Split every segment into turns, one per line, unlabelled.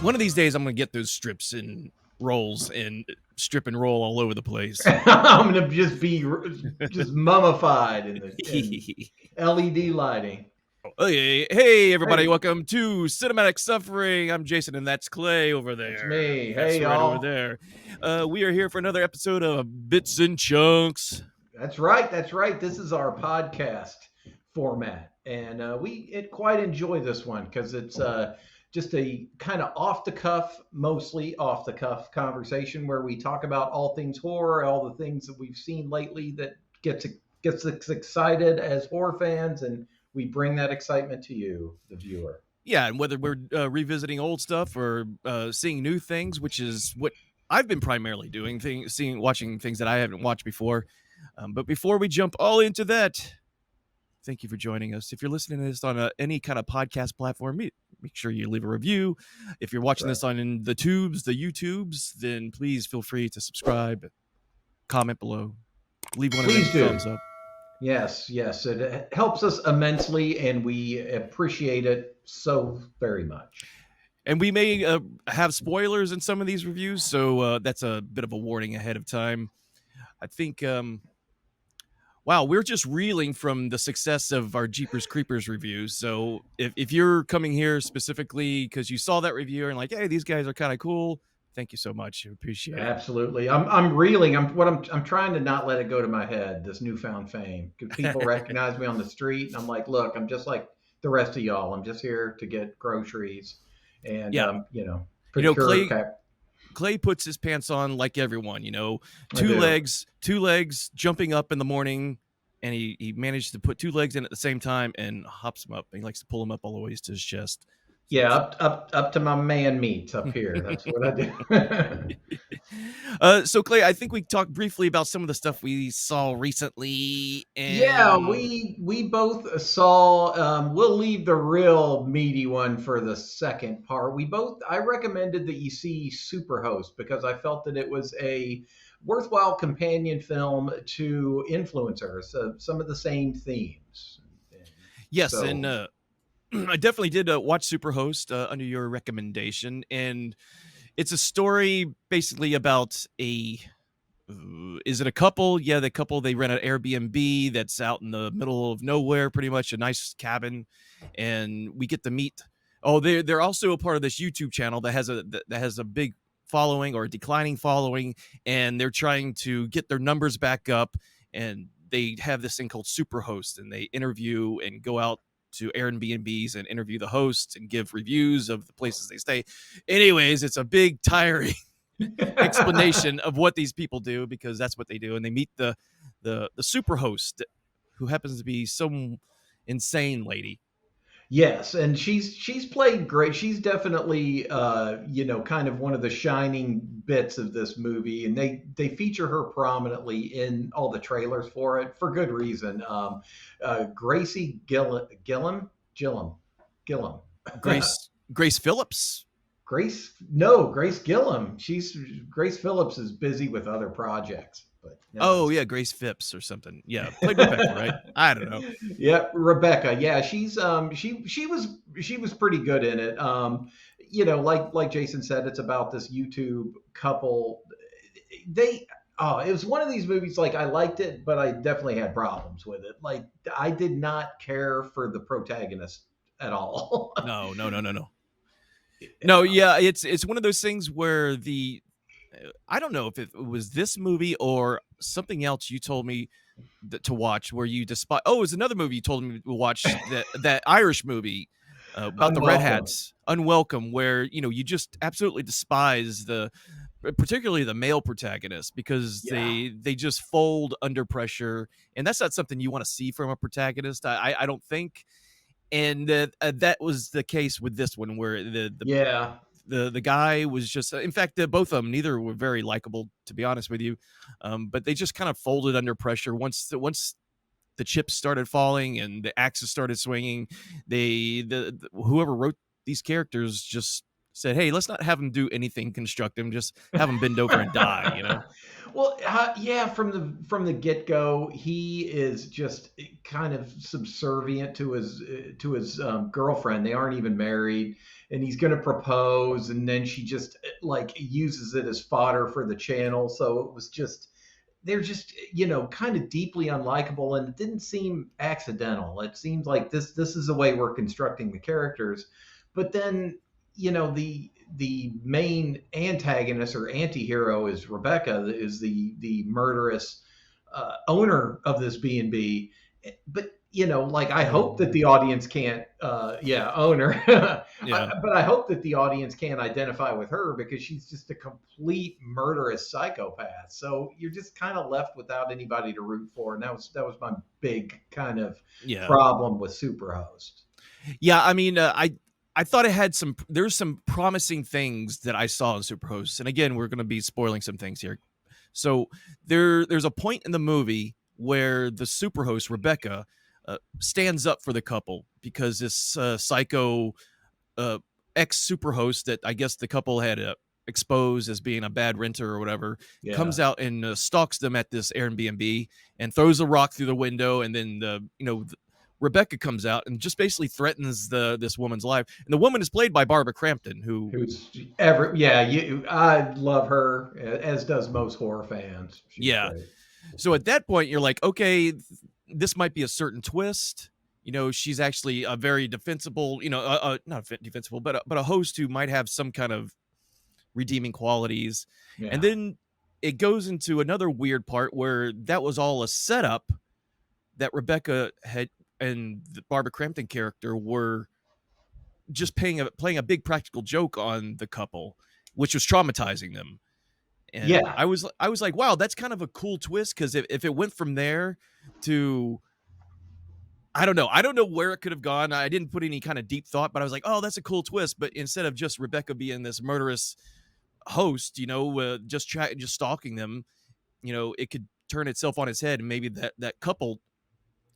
One of these days, I'm going to get those strips and rolls and strip and roll all over the place.
I'm gonna just be just mummified in LED lighting.
Hey, everybody,
Hey,
welcome to Cinematic Suffering. I'm Jason, and that's Clay over
that's
there.
me.
That's
Hey,
right over
y'all.
there. We are here for another episode of Bits and Chunks.
That's right. That's right. This is our podcast format, and we quite enjoy this one because it's just a kind of off the cuff, mostly off the cuff conversation where we talk about all things horror, all the things that we've seen lately that gets us excited as horror fans, and we bring that excitement to you, the viewer.
Yeah, and whether we're revisiting old stuff or seeing new things, which is what I've been primarily doing, watching things that I haven't watched before. But before we jump all into that, thank you for joining us. If you're listening to this on any kind of podcast platform, make sure you leave a review. If you're watching this on the YouTubes, then please feel free to subscribe, comment below, leave one of them thumbs up.
Yes, it helps us immensely, and we appreciate it so very much.
And we may have spoilers in some of these reviews, so that's a bit of a warning ahead of time. I think, wow, we're just reeling from the success of our Jeepers Creepers reviews. So if you're coming here specifically because you saw that review and like, hey, these guys are kind of cool, thank you so much. I appreciate it.
Absolutely. I'm reeling. I'm trying to not let it go to my head, this newfound fame. People recognize me on the street, and I'm like, look, I'm just like the rest of y'all. I'm just here to get groceries, and
Clay puts his pants on like everyone, two legs jumping up in the morning, and he managed to put two legs in at the same time and hops them up. He likes to pull them up all the ways to his chest.
Yeah, up to my man meats up here. That's what I
do. So Clay, I think we talked briefly about some of the stuff we saw recently. And
yeah, we both saw. We'll leave the real meaty one for the second part. I recommended that you see Superhost because I felt that it was a worthwhile companion film to Influencers. Some of the same themes.
Yes, and I definitely did watch Superhost under your recommendation, and it's a story basically about is it a couple? Yeah, the couple, they rent an Airbnb that's out in the middle of nowhere, pretty much a nice cabin, and we get to meet. Oh, they're also a part of this YouTube channel that has a big following or a declining following, and they're trying to get their numbers back up, and they have this thing called Superhost, and they interview and go out to Airbnbs and interview the hosts and give reviews of the places they stay. Anyways, it's a big, tiring explanation of what these people do because that's what they do. And they meet the Superhost, who happens to be some insane lady.
Yes, and she's played great. She's definitely kind of one of the shining bits of this movie, and they feature her prominently in all the trailers for it for good reason. Gracie Gillum.
Grace Phillips.
Grace Gillum. Grace Phillips is busy with other projects. But
no, Grace Phipps or something. Yeah, played Rebecca, right? I don't know.
Yeah, Rebecca. Yeah, she's she was pretty good in it. Like Jason said, it's about this YouTube couple. It was one of these movies. Like I liked it, but I definitely had problems with it. Like I did not care for the protagonist at all.
No. No, yeah, it's one of those things where I don't know if it was this movie or something else you told me to watch where you despise. Oh, it was another movie you told me to watch, that Irish movie about the Red Hats, Unwelcome, where you just absolutely despise particularly the male protagonist because they just fold under pressure, and that's not something you want to see from a protagonist. I don't think. And that was the case with this one, where the guy was just, in fact, both of them, neither were very likable, to be honest with you. But they just kind of folded under pressure once the chips started falling and the axes started swinging. Whoever wrote these characters just said, "Hey, let's not have him do anything constructive. Just have him bend over and die."
Well, yeah, from the get go, he is just kind of subservient to his girlfriend. They aren't even married, and he's going to propose, and then she just like uses it as fodder for the channel. So it was just they're just kind of deeply unlikable, and it didn't seem accidental. It seems like this is the way we're constructing the characters. But then the main antagonist or anti-hero is Rebecca, is the murderous owner of this B&B. But like I hope that the audience can't owner
Yeah.
but I hope that the audience can't identify with her, because she's just a complete murderous psychopath. So you're just kind of left without anybody to root for, and that was my big kind of
Yeah.
problem with Superhost.
Yeah, I mean, I thought it had there's some promising things that I saw in Superhost. And again, we're going to be spoiling some things here. So there's a point in the movie where the Superhost, Rebecca, stands up for the couple because this psycho ex Superhost that I guess the couple had exposed as being a bad renter or whatever,
Yeah.
comes out and stalks them at this Airbnb and throws a rock through the window. And then Rebecca comes out and just basically threatens this woman's life. And the woman is played by Barbara Crampton,
I love her, as does most horror fans. She's great.
So at that point, you're like, okay, this might be a certain twist. She's actually a very defensible, not defensible, but a host who might have some kind of redeeming qualities.
Yeah.
And then it goes into another weird part where that was all a setup that Rebecca had and the Barbara Crampton character were just playing a big practical joke on the couple, which was traumatizing them. And I was like, wow, that's kind of a cool twist, because if it went from there to, I don't know where it could have gone. I didn't put any kind of deep thought, but I was like, oh, that's a cool twist. But instead of just Rebecca being this murderous host, just stalking them, it could turn itself on its head, and maybe that couple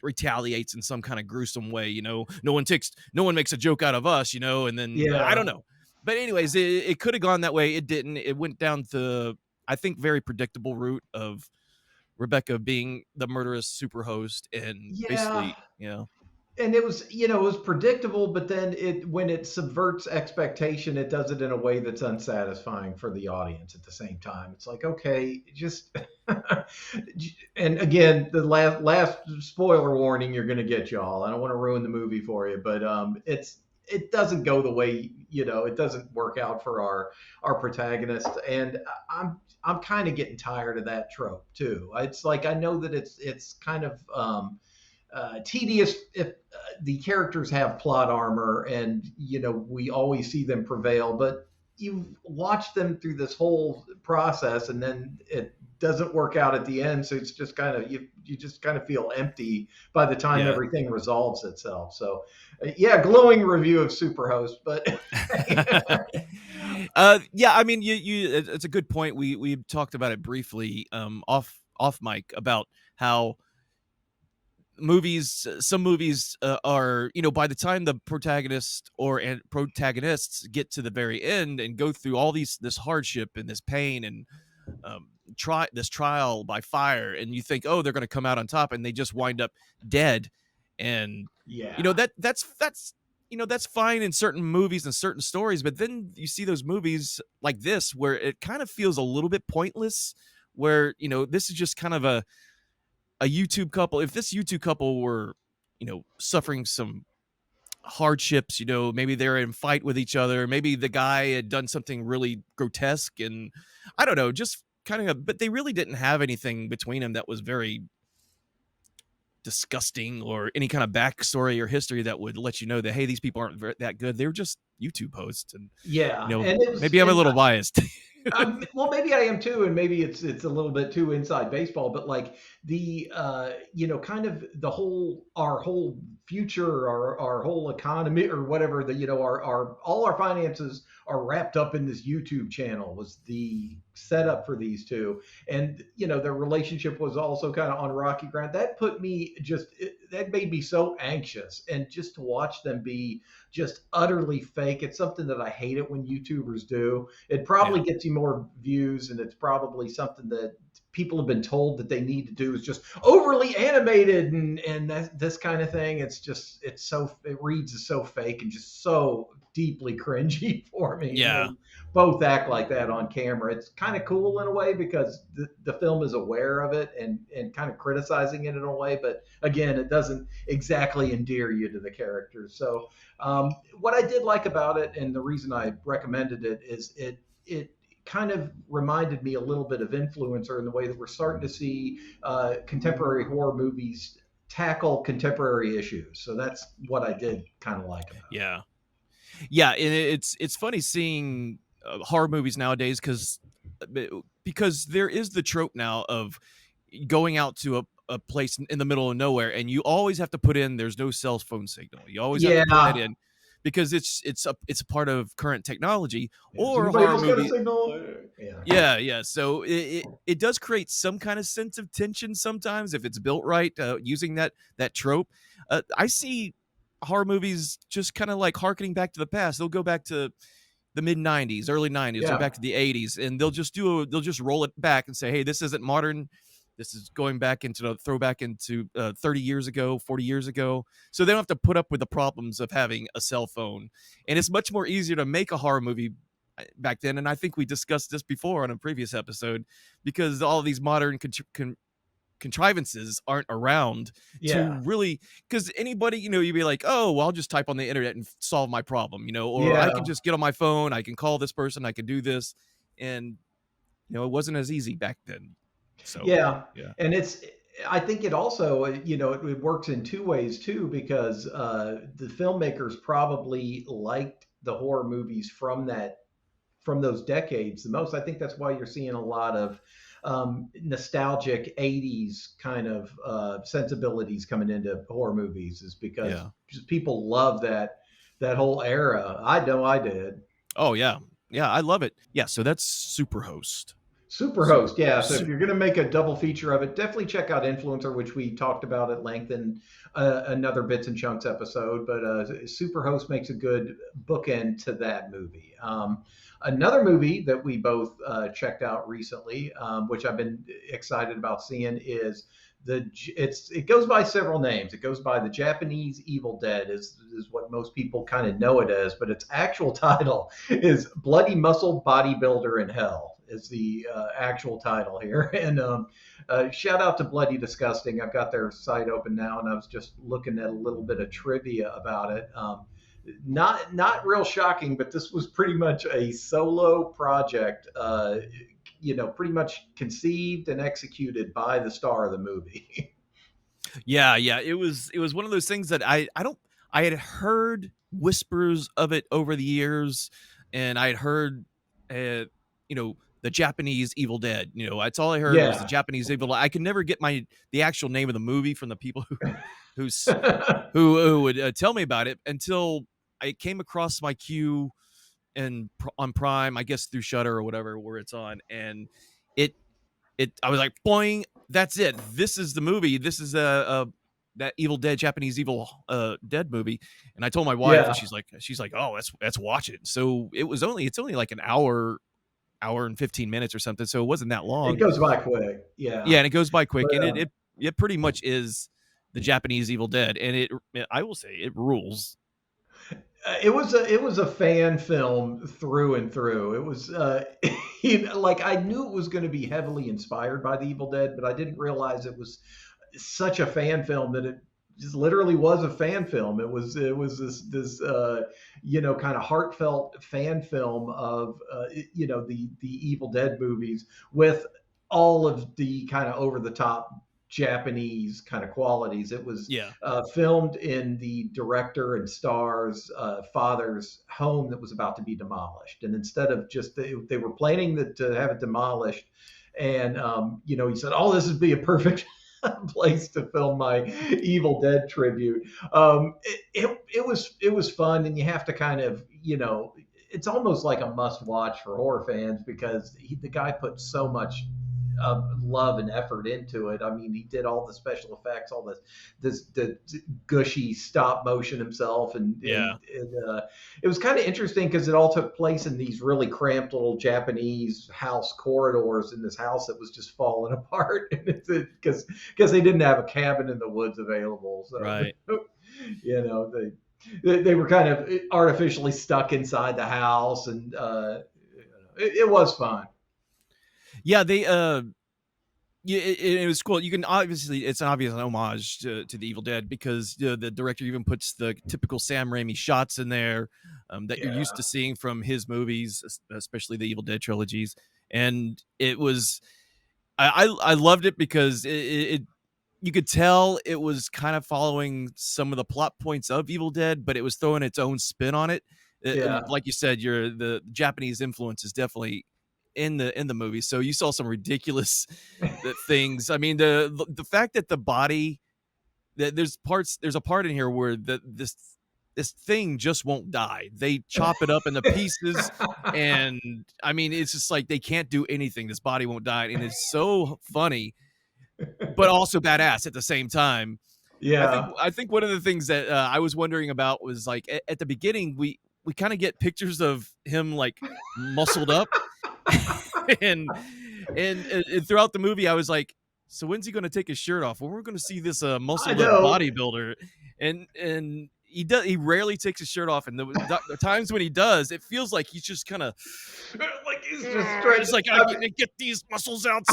retaliates in some kind of gruesome way. No one makes a joke out of us, and then I don't know. But anyways, it could have gone that way. It didn't. It went down the, I think, very predictable route of Rebecca being the murderous Superhost, and basically,
And it was predictable, but then when it subverts expectation, it does it in a way that's unsatisfying for the audience at the same time. It's like, okay, just and again, the last spoiler warning you're going to get, y'all. I don't want to ruin the movie for you, but it doesn't go the way, it doesn't work out for our protagonist, and I'm kind of getting tired of that trope too. It's like, I know that it's kind of tedious if the characters have plot armor, and we always see them prevail, but you watch them through this whole process, and then it doesn't work out at the end. So it's just kind of, you just kind of feel empty by the time everything resolves itself. So glowing review of Superhost, but
I mean, it's a good point. We talked about it briefly off mic about how some movies are, by the time the protagonist and protagonists get to the very end and go through all this hardship and this pain and this trial by fire, and you think, oh, they're going to come out on top, and they just wind up dead. And that's fine in certain movies and certain stories, but then you see those movies like this where it kind of feels a little bit pointless, where this is just kind of a YouTube couple. If this YouTube couple were, suffering some hardships, maybe they're in fight with each other, maybe the guy had done something really grotesque, and I don't know, just kind of, but they really didn't have anything between them that was very disgusting, or any kind of backstory or history that would let you know that, hey, these people aren't that good. They were just YouTube hosts, and maybe I'm a little biased.
Well, maybe I am too, and maybe it's a little bit too inside baseball, but like the kind of our whole future, our whole economy, or whatever, the our all our finances are wrapped up in this YouTube channel, was the setup for these two. And their relationship was also kind of on rocky ground. That put me just that made me so anxious, and just to watch them be just utterly fake. It's something that I hate it when YouTubers do. It probably
Yeah.
gets you more views, and it's probably something that people have been told that they need to do, is just overly animated and this kind of thing. It reads as so fake and just so deeply cringy for me. And
Yeah.
they both act like that on camera. It's kind of cool in a way, because the film is aware of it, and kind of criticizing it in a way. But again, it doesn't exactly endear you to the characters. So what I did like about it, and the reason I recommended it, is it kind of reminded me a little bit of Influencer, in the way that we're starting to see contemporary horror movies tackle contemporary issues. So that's what I did kind of like about
Yeah. Yeah, and it's funny seeing horror movies nowadays, because there is the trope now of going out to a place in the middle of nowhere, and you always have to put in there's no cell phone signal. You
it.
always have to put that
Yeah.
in because it's a part of current technology.
Yeah. Does
Or
anybody
horror
else got a
movie.
signal? Yeah.
Yeah, yeah. So it does create some kind of sense of tension sometimes if it's built right, using that trope. I see horror movies just kind of like harkening back to the past. They'll go back to the mid '90s, early '90s, or
Yeah.
back to the '80s, and they'll just roll it back and say, "Hey, this isn't modern. This is going back into the throwback into 30 years ago, 40 years ago." So they don't have to put up with the problems of having a cell phone, and it's much more easier to make a horror movie back then. And I think we discussed this before on a previous episode, because all of these modern contrivances aren't around to
Yeah.
really, because anybody, you'd be like, oh, well, I'll just type on the internet and solve my problem, or I can
Yeah.
just get on my phone, I can call this person, I can do this. And it wasn't as easy back then. So
Yeah,
yeah.
and I think it also, it works in two ways too, because the filmmakers probably liked the horror movies from those decades the most. I think that's why you're seeing a lot of nostalgic '80s kind of sensibilities coming into horror movies, is because
Yeah.
just people love that whole era. I know I did.
Oh yeah. Yeah, I love it. Yeah, so that's Superhost. Super
Superhost, yeah. So if
super
you're going to make a double feature of it, definitely check out Influencer, which we talked about at length in another Bits and Chunks episode. But Superhost makes a good bookend to that movie. Another movie that we both checked out recently, which I've been excited about seeing, is it goes by several names. It goes by The Japanese Evil Dead, is what most people kind of know it as, but its actual title is Bloody Muscle Bodybuilder in Hell, is the actual title here. And shout out to Bloody Disgusting. I've got their site open now, and I was just looking at a little bit of trivia about it. Not real shocking, but this was pretty much a solo project. Pretty much conceived and executed by the star of the movie.
Yeah, yeah. It was one of those things that I had heard whispers of it over the years, and I had heard the Japanese Evil Dead. That's all I heard was the
Yeah.
Japanese Evil Dead. I could never get the actual name of the movie from the people who's who would tell me about it, until I came across my queue on Prime, I guess through Shudder or whatever, where it's on. And it I was like, boing, that's it. This is the movie. This is that Evil Dead, Japanese Evil Dead movie. And I told my wife, and
Yeah.
she's like, oh, let's watch it. So it's only like an hour and 15 minutes or something. So it wasn't that
It
long.
goes by quick. Yeah.
Yeah, and it goes by quick,
But
and it pretty much is the Japanese Evil Dead, and I will say it rules.
it was a fan film through and through. It was like, I knew it was going to be heavily inspired by the Evil Dead, but I didn't realize it was such a fan film that it just literally was a fan film. It was this kind of heartfelt fan film of the Evil Dead movies, with all of the kind of over the top Japanese kind of qualities. It was
Yeah.
filmed in the director and star's father's home that was about to be demolished, and instead of just they were planning to have it demolished, and he said, "Oh, this would be a perfect place to film my Evil Dead tribute. It was fun, and you have to kind of, it's almost like a must watch for horror fans because the guy put so much love and effort into it. I mean, he did all the special effects, all the gushy stop motion himself,
Yeah.
and it was kind of interesting because it all took place in these really cramped little Japanese house corridors in this house that was just falling apart, because they didn't have a cabin in the woods available, so
Right.
you know they were kind of artificially stuck inside the house, and it was fun.
Yeah, they yeah, it was cool. You can obviously, it's an obvious homage to the Evil Dead because the director even puts the typical Sam Raimi shots in there that you're used
Yeah.
to seeing from his movies, especially the Evil Dead trilogies. And it was, I loved it because it you could tell it was kind of following some of the plot points of Evil Dead, but it was throwing its own spin on it.
Yeah.
Like you said, the Japanese influence is definitely in the movie. So you saw some ridiculous things. I mean, the fact that the body, that there's a part in here where this thing just won't die. They chop it up into pieces, and I mean, it's just like they can't do anything. This body won't die, and it's so funny but also badass at the same time.
Yeah.
I think one of the things that I was wondering about was like at the beginning we kind of get pictures of him like muscled up, and, and throughout the movie I was like, so when's he going to take his shirt off? When we're going to see this
I
muscled up
know.
bodybuilder? And he rarely takes his shirt off, and the times when he does, it feels like he's just kind of
Like he's just stretching.
he's like, I gotta get these muscles out.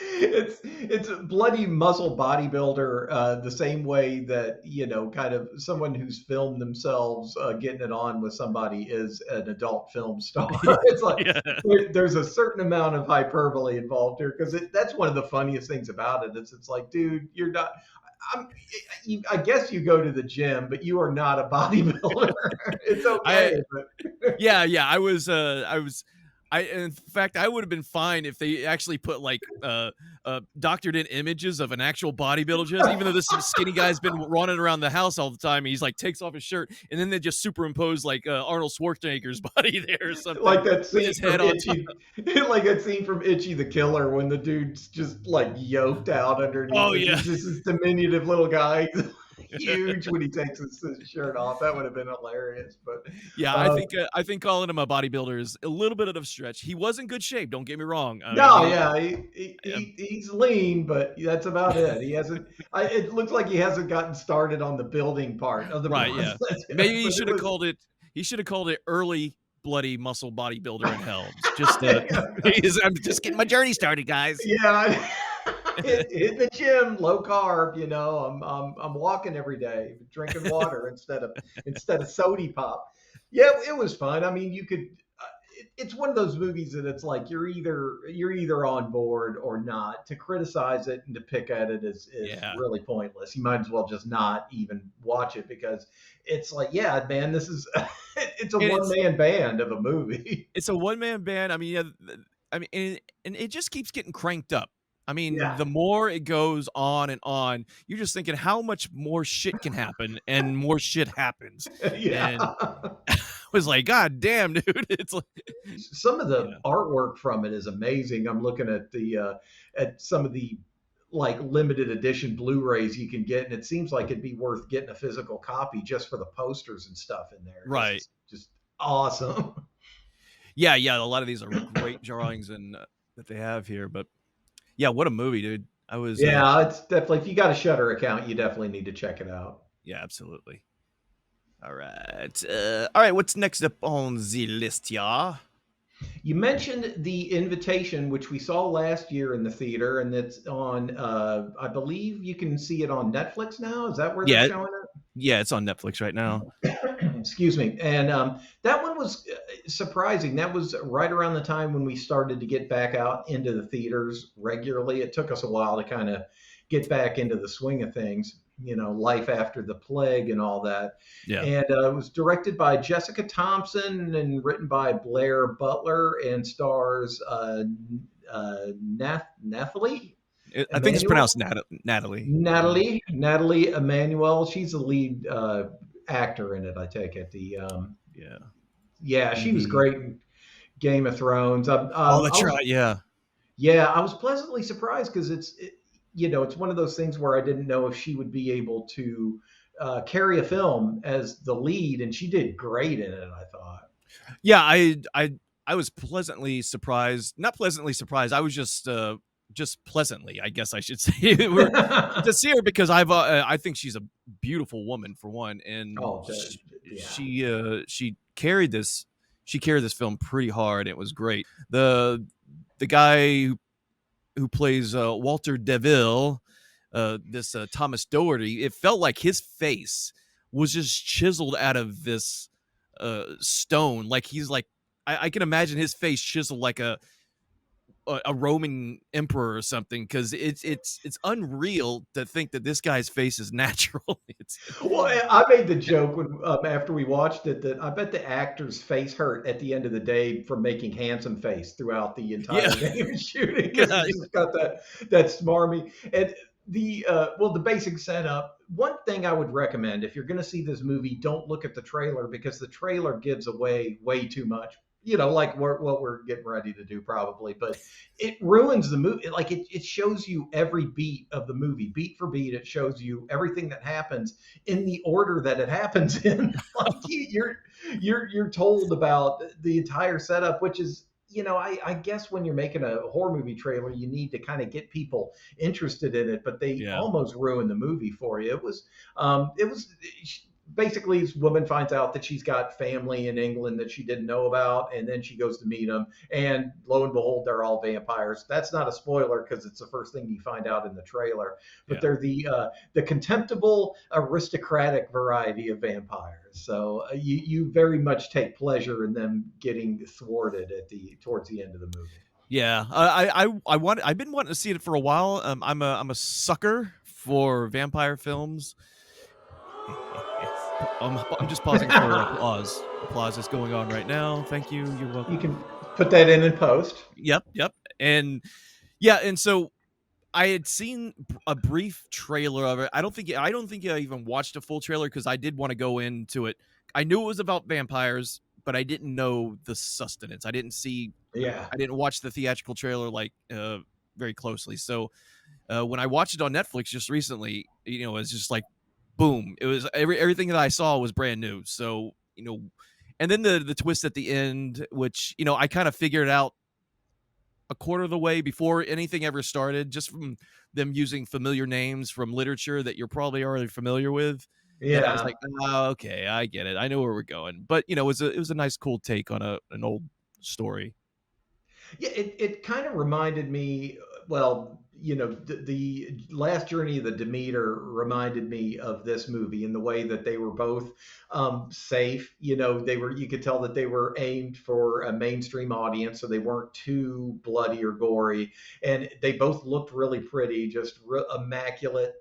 It's a Bloody Muscle Bodybuilder, the same way that, kind of someone who's filmed themselves getting it on with somebody is an adult film star. It's like
Yeah.
there's a certain amount of hyperbole involved here because that's one of the funniest things about it. It's like, dude, you're not. I'm, I guess you go to the gym, but you are not a bodybuilder. It's
I
okay, but
yeah, in fact, I would have been fine if they actually put like doctored in images of an actual bodybuilder, just even though this skinny guy's been running around the house all the time. He's like takes off his shirt, and then they just superimpose like Arnold Schwarzenegger's body there or something
like that
with
scene
his
from
head on top.
Itchy, like that scene from Itchy the Killer when the dude's just like yoked out underneath.
Oh
It.
yeah.
He's just this diminutive little guy, huge when he takes his shirt off. That would have been hilarious. But
Yeah,
uh,
I think calling him a bodybuilder is a little bit of a stretch. He was in good shape. Don't get me wrong. I mean,
no, yeah, he's lean, but that's about it. He hasn't. It looks like he hasn't gotten started on the building part of the
right, yeah.
process
Maybe
yet.
he
But it
should have
was.
called it. He should have called it early bloody muscle bodybuilder in Helms. Just I'm just getting my journey started, guys.
Yeah, hit the gym, low carb. I'm walking every day, drinking water instead of sody pop. Yeah, it was fun. I mean, you could. It's one of those movies that it's like you're either on board or not. To criticize it and to pick at it is
Yeah,
really pointless. You might as well just not even watch it because it's like, yeah, man, this is it's a
and
one man band of a movie.
it's a one man band. I mean, yeah, I mean, and it just keeps getting cranked up. I mean,
Yeah,
the more it goes on, you're just thinking how much more shit can happen, and more shit happens.
yeah.
And I was like, God damn, dude, it's like,
Some of the
yeah,
artwork from it is amazing. I'm looking at the at some of the like limited edition Blu-rays you can get, and it seems like it'd be worth getting a physical copy just for the posters and stuff in there because
right.
it's just awesome.
Yeah. A lot of these are great drawings and that they have here, but yeah, what a movie, dude. I was,
Yeah, it's definitely, if you got a Shudder account, you definitely need to check it out.
yeah, absolutely. All right. What's next up on the list, yeah?
You mentioned The Invitation, which we saw last year in the theater, and it's on. I believe you can see it on Netflix now. Is that where they're
Yeah,
showing it?
yeah, it's on Netflix right now.
Excuse me. And that one was surprising. That was right around the time when we started to get back out into the theaters regularly. It took us a while to kind of get back into the swing of things, life after the plague and all that.
Yeah.
And it was directed by Jessica Thompson and written by Blair Butler and stars Nathalie.
I think it's
Emmanuel,
pronounced Natalie.
Natalie Emmanuel. She's the lead actor in it. I take it.
Yeah.
Yeah, she was
Hmm.
great in Game of Thrones.
Oh, that's right. Yeah.
Yeah, I was pleasantly surprised because it's one of those things where I didn't know if she would be able to carry a film as the lead, and she did great in it. I thought.
Yeah, I was pleasantly surprised. Not pleasantly surprised. I was just pleasantly, I guess I should say, we're to see her because I think she's a beautiful woman for one, and
Oh, yeah.
she carried this film pretty hard. It was great. The guy who plays Walter Deville, this Thomas Doherty, it felt like his face was just chiseled out of this stone. Like he's like, I can imagine his face chiseled like a Roman emperor or something, because it's unreal to think that this guy's face is natural.
Well, I made the joke after we watched it that I bet the actor's face hurt at the end of the day from making handsome face throughout the
Yeah.
entire game of shooting because he just got that smarmy and the basic setup. One thing I would recommend if you're going to see this movie, don't look at the trailer because the trailer gives away way too much. Like what we're getting ready to do probably, but it ruins the movie. Like it shows you every beat of the movie, beat for beat. It shows you everything that happens in the order that it happens in. Like you're told about the entire setup, which is I guess when you're making a horror movie trailer, you need to kind of get people interested in it, but they
Yeah.
almost ruined the movie for you. It was basically this woman finds out that she's got family in England that she didn't know about, and then she goes to meet them, and lo and behold, they're all vampires. That's not a spoiler because it's the first thing you find out in the trailer. But
Yeah.
they're the contemptible aristocratic variety of vampires. So you very much take pleasure in them getting thwarted towards the end of the movie.
Yeah, I've been wanting to see it for a while. I'm a sucker for vampire films. I'm just pausing for applause. Applause is going on right now. Thank you. You're
You
welcome.
can put that in post.
Yep, yep. And yeah, and so I had seen a brief trailer of it. I don't think I even watched a full trailer because I did want to go into it. I knew it was about vampires, but I didn't know the sustenance.
Yeah.
I didn't watch the theatrical trailer like very closely. So when I watched it on Netflix just recently, it was just like boom. It was everything that I saw was brand new. So, and then the twist at the end, which, I kind of figured out a quarter of the way before anything ever started, just from them using familiar names from literature that you're probably already familiar with. That I was
Yeah.
like, oh, okay, I get it. I know where we're going. But it was a nice, cool take on an old story.
Yeah, it kind of reminded me, well, the last journey of the Demeter reminded me of this movie in the way that they were both safe. You could tell that they were aimed for a mainstream audience, so they weren't too bloody or gory, and they both looked really pretty, just immaculate.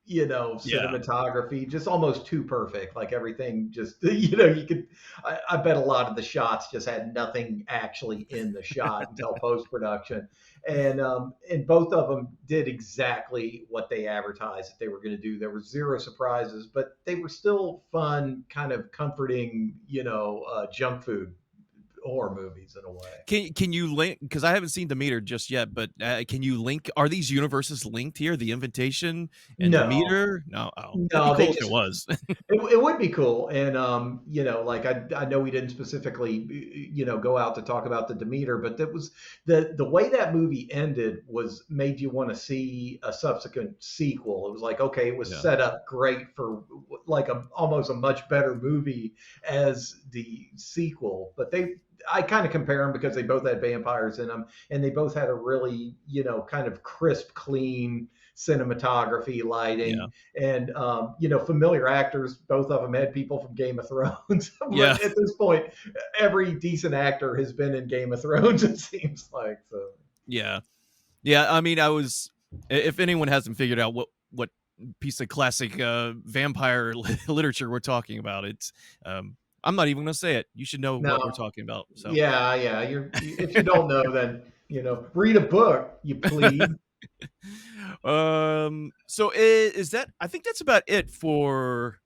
Yeah,
Cinematography, just almost too perfect. Like everything, just you could I bet a lot of the shots just had nothing actually in the shot until post production, and both of them did exactly what they advertised that they were going to do. There were zero surprises, but they were still fun, kind of comforting, junk food horror movies in a way.
can you link? Because I haven't seen Demeter just yet, but can you link? Are these universes linked here? The Invitation and
No,
Demeter? No. Oh, that'd be
no, they
cool if it
just
was.
it would be cool, and like I know we didn't specifically, go out to talk about the Demeter, but that was the way that movie ended was made you want to see a subsequent sequel. It was like, okay, it was
Yeah.
set up great for like almost a much better movie as the sequel, but I kind of compare them because they both had vampires in them, and they both had a really, kind of crisp, clean cinematography,
Yeah.
lighting, and familiar actors. Both of them had people from Game of Thrones.
Yeah.
But at this point, every decent actor has been in Game of Thrones. It seems like so.
Yeah. Yeah. I mean, if anyone hasn't figured out what piece of classic vampire literature we're talking about, I'm not even going to say it. You should know what we're
Now,
talking about. So,
yeah, yeah. If you don't know, then read a book. You plebe.
So is that? I think that's about it for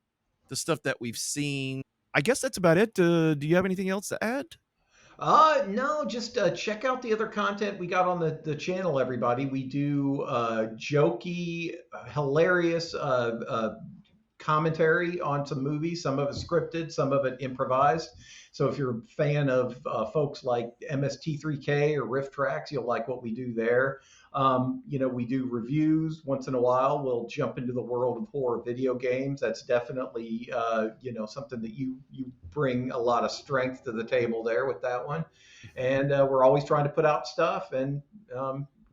the stuff that we've seen. I guess that's about it. Do you have anything else to add?
No, just check out the other content we got on the channel, everybody. We do jokey, hilarious commentary on some movies. Some of it scripted, some of it improvised. So if you're a fan of folks like MST3K or Riff Tracks, you'll like what we do there. We do reviews once in a while. We'll jump into the world of horror video games. That's definitely something that you bring a lot of strength to the table there with that one. And we're always trying to put out stuff, and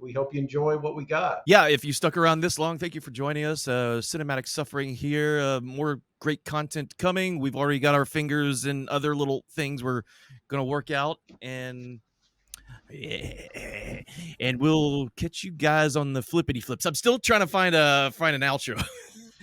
we hope you enjoy what we got.
Yeah, if you stuck around this long, thank you for joining us. Cinematic Suffering here. More great content coming. We've already got our fingers in other little things we're gonna work out, and we'll catch you guys on the flippity flips. I'm still trying to find an outro.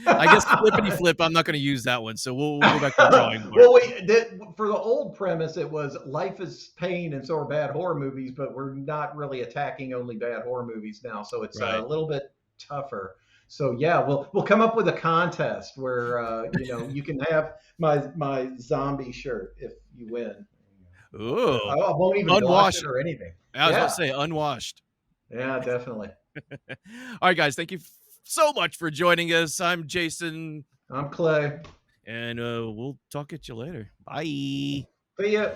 I guess flippity flip. I'm not going to use that one, so we'll go back to the drawing board.
Well, for the old premise, it was life is pain, and so are bad horror movies. But we're not really attacking only bad horror movies now, so it's
Right.
a little bit tougher. So yeah, we'll come up with a contest where you can have my zombie shirt if you win.
Ooh,
I won't even wash it or anything.
I was about to say unwashed.
Yeah, definitely.
All right, guys, thank you so much for joining us. I'm Jason.
I'm Clay.
And we'll talk at you later. Bye.
See ya.